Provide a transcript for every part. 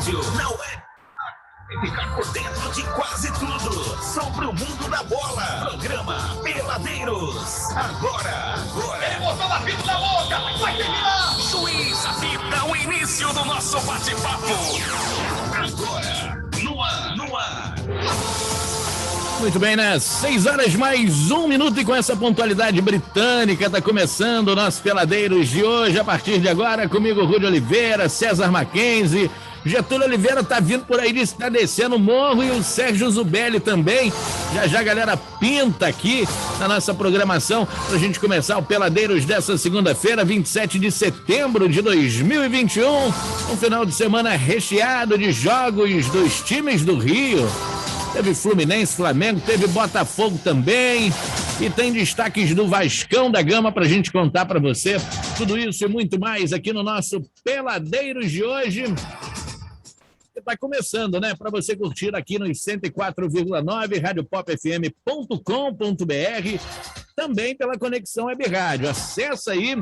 rádio, na web. E ficar por dentro de quase tudo sobre o mundo da bola. Programa Peladeiros. Agora. Ele botou a fita na boca. Vai terminar. Juiz apita o início do nosso bate-papo. Agora. No ar. Muito bem, né? 6 horas mais 1 minuto e com essa pontualidade britânica está começando o nosso Peladeiros de hoje. A partir de agora, comigo, Rudy Oliveira, César Mackenzie. Getúlio Oliveira tá vindo por aí, está descendo o morro, e o Sérgio Zubelli também. Já a galera pinta aqui na nossa programação pra gente começar o Peladeiros dessa segunda-feira, 27 de setembro de 2021. Um final de semana recheado de jogos dos times do Rio. Teve Fluminense, Flamengo, teve Botafogo também. E tem destaques do Vascão da Gama pra gente contar pra você. Tudo isso e muito mais aqui no nosso Peladeiros de hoje. Está começando, né? Para você curtir aqui nos 104,9, radiopopfm.com.br, também pela Conexão Web Rádio. Acessa aí,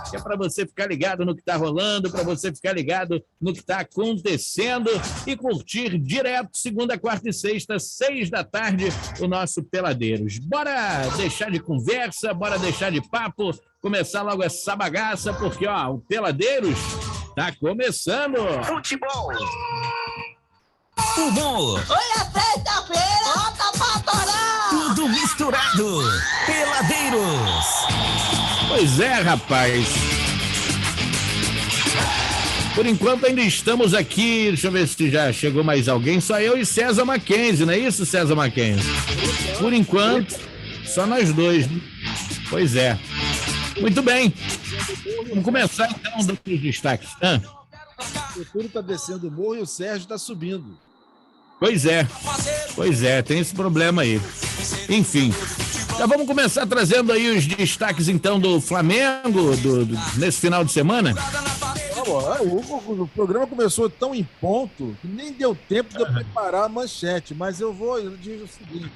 que é para você ficar ligado no que está rolando, para você ficar ligado no que está acontecendo e curtir direto, segunda, quarta e sexta, 6 da tarde, o nosso Peladeiros. Bora deixar de conversa, bora deixar de papo, começar logo essa bagaça, porque ó, o Peladeiros tá começando. Futebol. Humor. Hoje é sexta-feira, bota pra torar. Tudo misturado. Peladeiros. Pois é, rapaz. Por enquanto ainda estamos aqui, deixa eu ver se já chegou mais alguém, só eu e César Mackenzie, não é isso, César Mackenzie? Por enquanto, só nós dois. Pois é. Muito bem. Vamos começar então dos destaques. O Getúlio está descendo o morro e o Sérgio está subindo. Pois é, tem esse problema aí. Enfim, já vamos começar trazendo aí os destaques então do Flamengo nesse final de semana. O programa começou tão em ponto que nem deu tempo de eu preparar a manchete, mas eu digo o seguinte: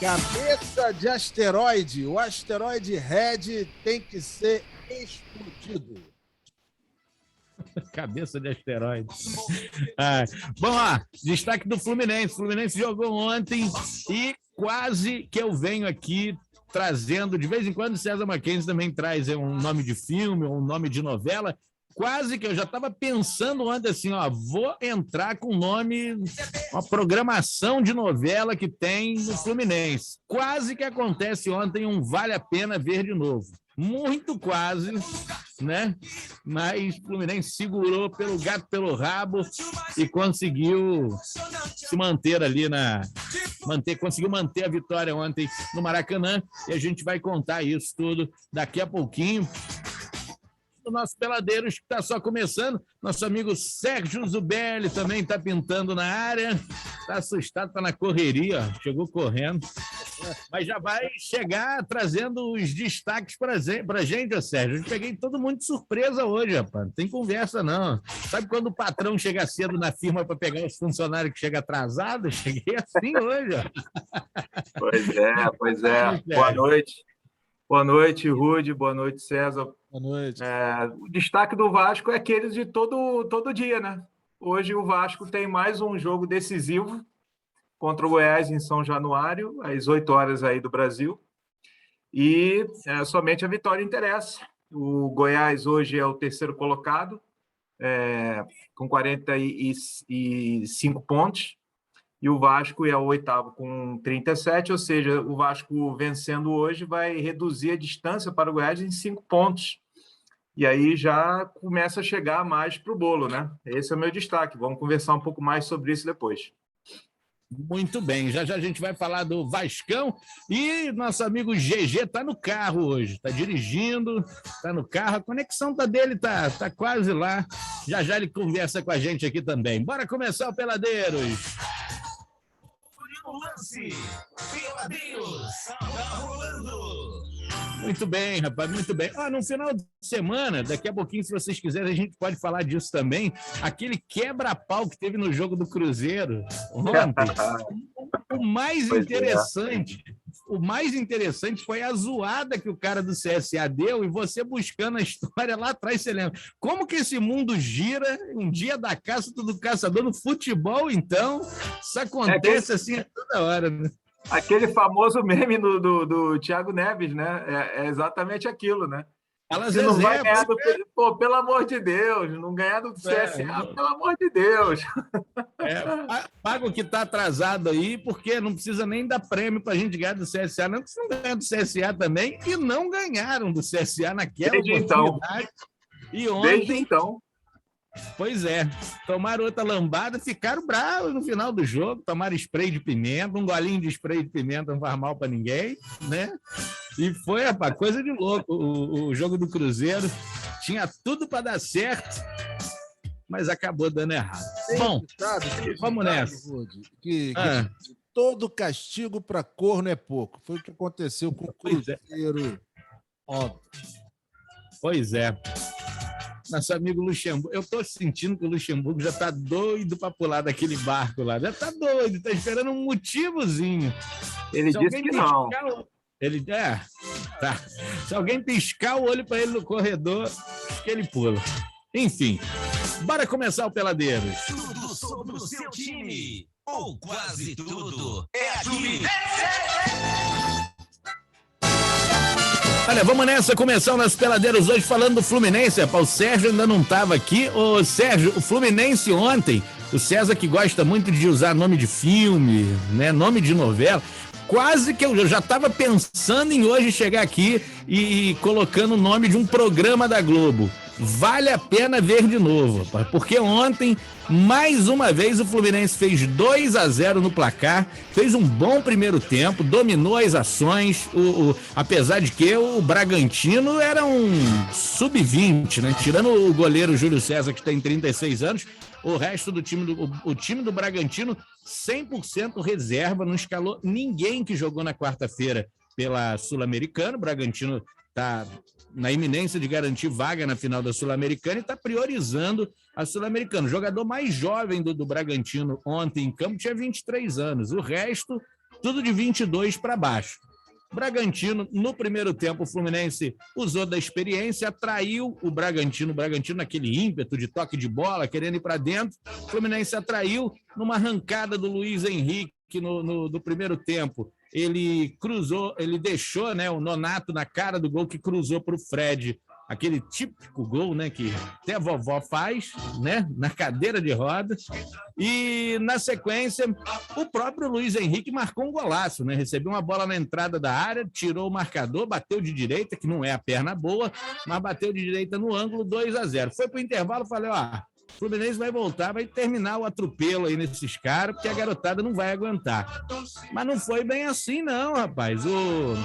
cabeça de asteroide, o asteroide Red tem que ser explodido. Cabeça de asteroide. Bom, ó, destaque do Fluminense. O Fluminense jogou ontem e quase que eu venho aqui trazendo, de vez em quando o César Mackenzie também traz um nome de filme ou um nome de novela. Quase que eu já estava pensando ontem assim, ó, vou entrar com o nome, uma programação de novela que tem no Fluminense. Quase que acontece ontem um Vale a Pena Ver de Novo. Muito quase, né? Mas o Fluminense segurou pelo gato pelo rabo e conseguiu se manter ali conseguiu manter a vitória ontem no Maracanã, e a gente vai contar isso tudo daqui a pouquinho. O nosso Peladeiros, que está só começando, nosso amigo Sérgio Zubelli também está pintando na área, está assustado, está na correria, ó, chegou correndo, mas já vai chegar trazendo os destaques para a gente, ó, Sérgio. Eu peguei todo mundo de surpresa hoje, rapaz, não tem conversa não. Sabe quando o patrão chega cedo na firma para pegar os funcionários que chegam atrasados? Cheguei assim hoje, ó. Pois é. Boa noite. Boa noite, Rudy. Boa noite, César. Boa noite. O destaque do Vasco é aqueles de todo dia, né? Hoje o Vasco tem mais um jogo decisivo contra o Goiás em São Januário, às 8 horas aí do Brasil. E somente a vitória interessa. O Goiás hoje é o terceiro colocado, com 45 pontos. E o Vasco é o oitavo com 37, ou seja, o Vasco vencendo hoje vai reduzir a distância para o Goiás em 5 pontos. E aí já começa a chegar mais para o bolo, né? Esse é o meu destaque. Vamos conversar um pouco mais sobre isso depois. Muito bem, já a gente vai falar do Vascão, e nosso amigo GG tá no carro hoje, tá dirigindo, tá no carro, a conexão dele tá quase lá, já ele conversa com a gente aqui também. Bora começar o Peladeiros. O lance. Peladeiros. Tá rolando. Muito bem, rapaz, muito bem. No final de semana, daqui a pouquinho, se vocês quiserem, a gente pode falar disso também. Aquele quebra-pau que teve no jogo do Cruzeiro ontem. O mais interessante o mais interessante foi a zoada que o cara do CSA deu, e você buscando a história lá atrás, você lembra. Como que esse mundo gira, um dia da caça do caçador no futebol, então? Isso acontece assim toda hora, né? Aquele famoso meme do Thiago Neves, né? É exatamente aquilo, né? Elas Se não vai reservas, ganhar pô, pelo amor de Deus, não ganhar do CSA, pelo amor de Deus. paga o que está atrasado aí, porque não precisa nem dar prêmio para a gente ganhar do CSA, não, porque se não ganhar do CSA também, e não ganharam do CSA naquela Desde oportunidade. E ontem, Desde então. Pois é, tomaram outra lambada, ficaram bravos no final do jogo, tomaram spray de pimenta, um golinho de spray de pimenta não faz mal para ninguém, né? E foi, rapaz, coisa de louco. O jogo do Cruzeiro tinha tudo para dar certo, mas acabou dando errado. Bom, vamos nessa. Que todo castigo para corno é pouco. Foi o que aconteceu com o Cruzeiro ontem. Pois é. Nosso amigo Luxemburgo, eu estou sentindo que o Luxemburgo já está doido para pular daquele barco lá. Já está doido, está esperando um motivozinho. Ele disse que não. Tá. Se alguém piscar o olho para ele no corredor, acho que ele pula. Enfim, bora começar o Peladeiros. Tudo sobre o seu time, ou quase tudo, é aqui. Olha, vamos nessa, começar o nosso Peladeiros hoje falando do Fluminense. O Sérgio ainda não estava aqui. Ô, Sérgio, o Fluminense ontem, o César que gosta muito de usar nome de filme, né, nome de novela, quase que eu já estava pensando em hoje chegar aqui e colocando o nome de um programa da Globo. Vale a pena ver de novo, porque ontem, mais uma vez, o Fluminense fez 2-0 no placar, fez um bom primeiro tempo, dominou as ações, apesar de que o Bragantino era um sub-20, né? Tirando o goleiro Júlio César, que tem 36 anos, o resto do time o time do Bragantino, 100% reserva, não escalou ninguém que jogou na quarta-feira pela Sul-Americana. O Bragantino está na iminência de garantir vaga na final da Sul-Americana e está priorizando a Sul-Americana. O jogador mais jovem do Bragantino ontem em campo tinha 23 anos, o resto tudo de 22 para baixo. Bragantino, no primeiro tempo, o Fluminense usou da experiência, atraiu o Bragantino naquele ímpeto de toque de bola, querendo ir para dentro. O Fluminense atraiu numa arrancada do Luiz Henrique no primeiro tempo. Ele cruzou, ele deixou, né, o Nonato na cara do gol, que cruzou para o Fred, aquele típico gol, né, que até a vovó faz, né, na cadeira de rodas. E na sequência, o próprio Luiz Henrique marcou um golaço, né, recebeu uma bola na entrada da área, tirou o marcador, bateu de direita, que não é a perna boa, mas bateu de direita no ângulo, 2-0. Foi para o intervalo, falei, o Fluminense vai voltar, vai terminar o atropelo aí nesses caras, porque a garotada não vai aguentar. Mas não foi bem assim, não, rapaz. O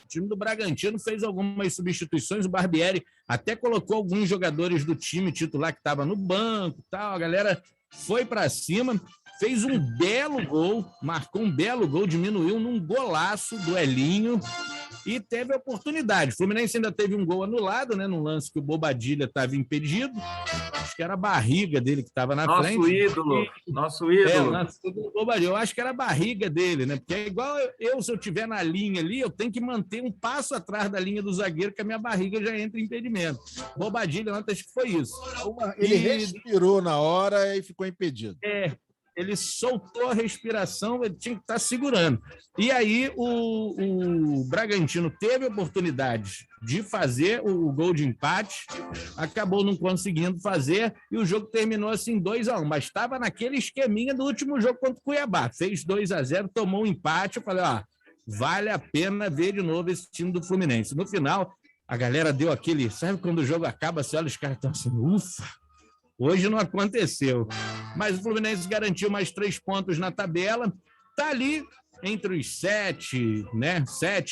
time do Bragantino fez algumas substituições, o Barbieri até colocou alguns jogadores do time titular que estava no banco, tal. A galera foi para cima, fez um belo gol, marcou um belo gol, diminuiu num golaço do Elinho e teve a oportunidade. O Fluminense ainda teve um gol anulado, né, num lance que o Bobadilha estava impedido. Acho que era a barriga dele que estava na frente. Nosso ídolo. Eu acho que era a barriga dele, né? Porque é igual se eu estiver na linha ali, eu tenho que manter um passo atrás da linha do zagueiro, que a minha barriga já entra em impedimento. Bobadilha, acho que foi isso. Ele respirou na hora e ficou impedido. Ele soltou a respiração, ele tinha que estar segurando. E aí o Bragantino teve a oportunidade de fazer o gol de empate, acabou não conseguindo fazer, e o jogo terminou assim 2-1, mas estava naquele esqueminha do último jogo contra o Cuiabá. Fez 2-0, tomou um empate, eu falei, vale a pena ver de novo esse time do Fluminense. No final, a galera deu aquele... Sabe quando o jogo acaba, você olha, os caras estão assim, ufa! Hoje não aconteceu, mas o Fluminense garantiu mais 3 pontos na tabela, está ali entre os 7,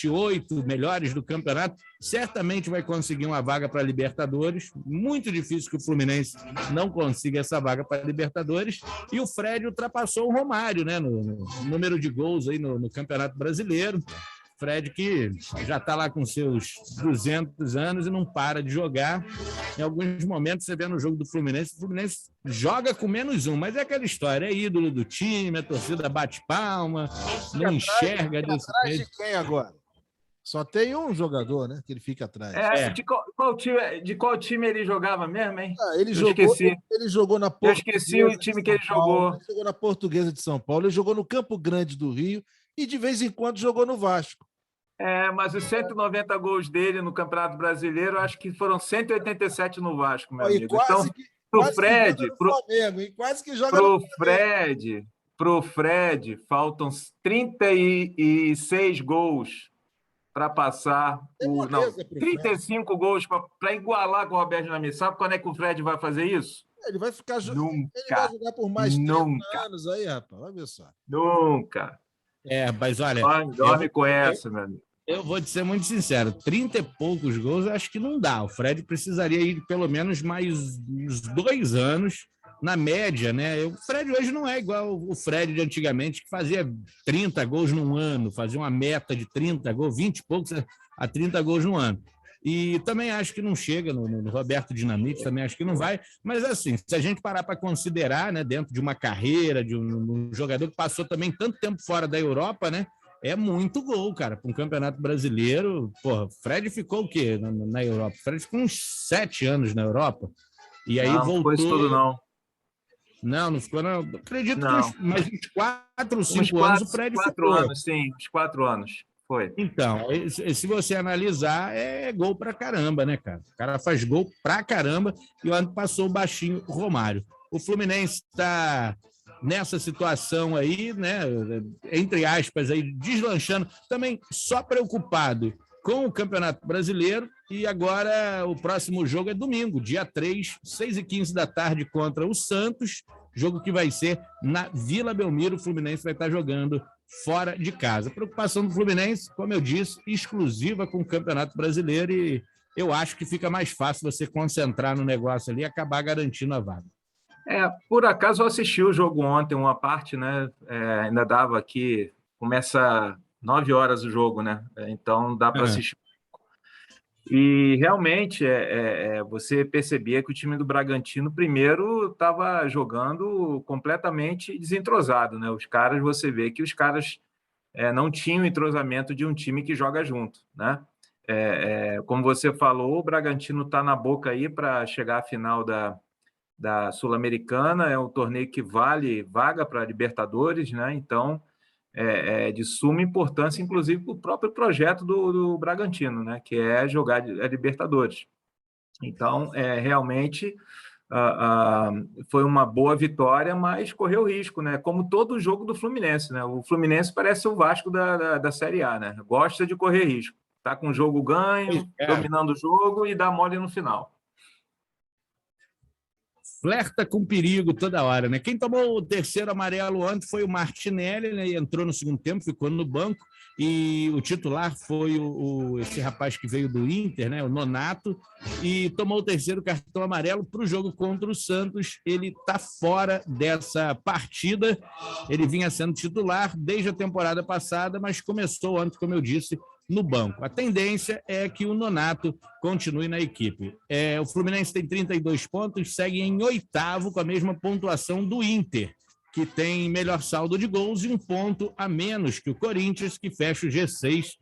8 melhores do campeonato, certamente vai conseguir uma vaga para a Libertadores, muito difícil que o Fluminense não consiga essa vaga para a Libertadores, e o Fred ultrapassou o Romário, né, no número de gols aí no Campeonato Brasileiro. Fred que já está lá com seus 200 anos e não para de jogar. Em alguns momentos, você vê no jogo do Fluminense, o Fluminense joga com -1, mas é aquela história, é ídolo do time, a torcida bate palma, não enxerga desse Atrás jeito. de quem agora? Só tem um jogador, né? Que ele fica atrás. De qual time ele jogava mesmo, hein? Ele jogou na Eu esqueci o time que ele jogou. Ele jogou na Portuguesa de São Paulo, ele jogou no Campo Grande do Rio e de vez em quando jogou no Vasco. Mas os 190 gols dele no Campeonato Brasileiro, acho que foram 187 no Vasco, meu amigo. Então, pro Fred, faltam 36 gols para passar 35 gols para igualar com o Roberto Dinamite. Sabe quando é que o Fred vai fazer isso? Ele vai ficar ele vai jogar por mais 30 anos aí, rapaz. Vai ver só. Nunca. Mas olha. Dorme com essa, meu amigo. Eu vou te ser muito sincero, 30 e poucos gols eu acho que não dá. O Fred precisaria ir pelo menos mais uns 2 anos na média, né? O Fred hoje não é igual o Fred de antigamente, que fazia 30 gols num ano, fazia uma meta de 30 gols, 20 e poucos a 30 gols no ano. E também acho que não chega no Roberto Dinamite, também acho que não vai. Mas, assim, se a gente parar para considerar, né, dentro de uma carreira, de um jogador que passou também tanto tempo fora da Europa, né? É muito gol, cara, para um campeonato brasileiro. Porra, Fred ficou o quê na Europa? Fred ficou uns 7 anos na Europa. E aí voltou. Não foi isso tudo, não. Não ficou, não. Acredito que mais uns 4 ou 5 anos o Fred ficou. 4 anos, sim, uns 4 anos. Foi. Então, se você analisar, é gol pra caramba, né, cara? O cara faz gol pra caramba e o ano passou o baixinho Romário. O Fluminense está nessa situação aí, né, entre aspas, aí, deslanchando, também só preocupado com o Campeonato Brasileiro, e agora o próximo jogo é domingo, dia 3, 6h15 da tarde, contra o Santos, jogo que vai ser na Vila Belmiro. O Fluminense vai estar jogando fora de casa. A preocupação do Fluminense, como eu disse, exclusiva com o Campeonato Brasileiro, e eu acho que fica mais fácil você concentrar no negócio ali e acabar garantindo a vaga. Por acaso eu assisti o jogo ontem, uma parte, né? Ainda dava aqui, começa 9 horas o jogo, né? Então dá para assistir. E realmente você percebia que o time do Bragantino primeiro estava jogando completamente desentrosado, né? Os caras, você vê que os caras não tinham entrosamento de um time que joga junto, né? Como você falou, o Bragantino está na boca aí para chegar à final da Sul-Americana, é um torneio que vale vaga para Libertadores, né? Então é de suma importância, inclusive, para o próprio projeto do Bragantino, né? Que é jogar a Libertadores. Então, realmente foi uma boa vitória, mas correu risco, né? Como todo jogo do Fluminense, né? O Fluminense parece o Vasco da Série A, né? Gosta de correr risco. Está com o jogo ganho, dominando o jogo e dá mole no final. Flerta com perigo toda hora, né? Quem tomou o terceiro amarelo ontem foi o Martinelli, né? E entrou no segundo tempo, ficou no banco, e o titular foi esse rapaz que veio do Inter, né? O Nonato, e tomou o terceiro cartão amarelo para o jogo contra o Santos. Ele está fora dessa partida, ele vinha sendo titular desde a temporada passada, mas começou ontem, como eu disse, no banco. A tendência é que o Nonato continue na equipe. O Fluminense tem 32 pontos, segue em 8º com a mesma pontuação do Inter, que tem melhor saldo de gols e 1 ponto a menos que o Corinthians, que fecha o G6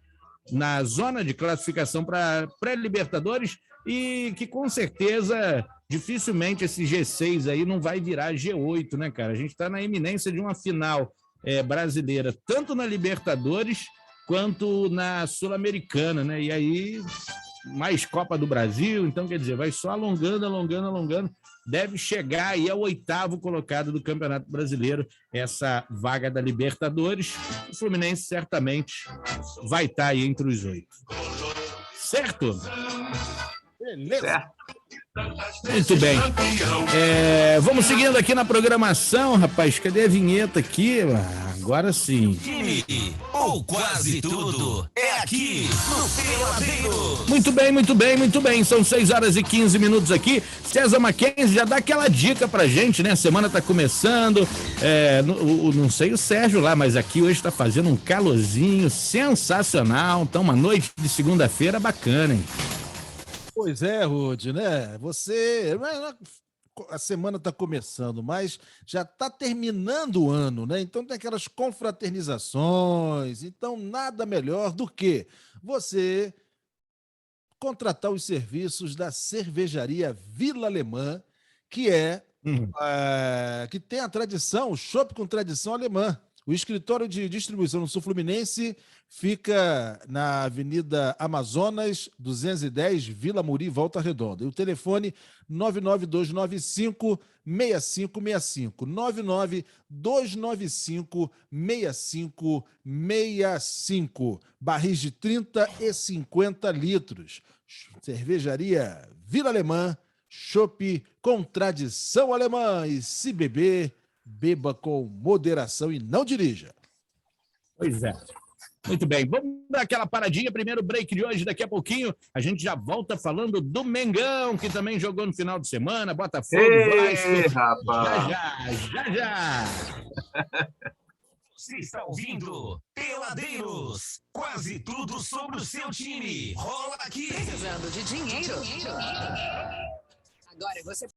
na zona de classificação para pré-Libertadores, e que com certeza dificilmente esse G6 aí não vai virar G8, né, cara? A gente está na iminência de uma final brasileira, tanto na Libertadores quanto na Sul-Americana, né? E aí, mais Copa do Brasil, então, quer dizer, vai só alongando, deve chegar aí ao 8º colocado do Campeonato Brasileiro, essa vaga da Libertadores. O Fluminense certamente vai estar aí entre os 8. Certo? Beleza. Muito bem. Vamos seguindo aqui na programação, rapaz. Cadê a vinheta aqui? Agora sim. Time, ou quase tudo, é aqui no Peladeiro. Muito bem, muito bem, muito bem. São 6h15 aqui. César Mackenzie já dá aquela dica pra gente, né? A semana tá começando. Não sei o Sérgio lá, mas aqui hoje tá fazendo um calorzinho sensacional. Então, uma noite de segunda-feira bacana, hein? Pois é, Rude, né? A semana está começando, mas já está terminando o ano, né? Então tem aquelas confraternizações. Então, nada melhor do que você contratar os serviços da cervejaria Vila Alemã, que que tem a tradição, o chopp com tradição alemã. O escritório de distribuição no Sul Fluminense fica na Avenida Amazonas, 210, Vila Muri, Volta Redonda. E o telefone 99295-6565. 99295-6565. Barris de 30 e 50 litros. Cervejaria Vila Alemã, chopp com tradição alemã. E se beber, beba com moderação e não dirija. Pois é. Muito bem, vamos dar aquela paradinha, primeiro break de hoje, daqui a pouquinho a gente já volta falando do Mengão, que também jogou no final de semana, Botafogo, Vasco. Rapaz. Já. Você está ouvindo Peladeiros, quase tudo sobre o seu time. Rola aqui. Precisando de dinheiro? Agora você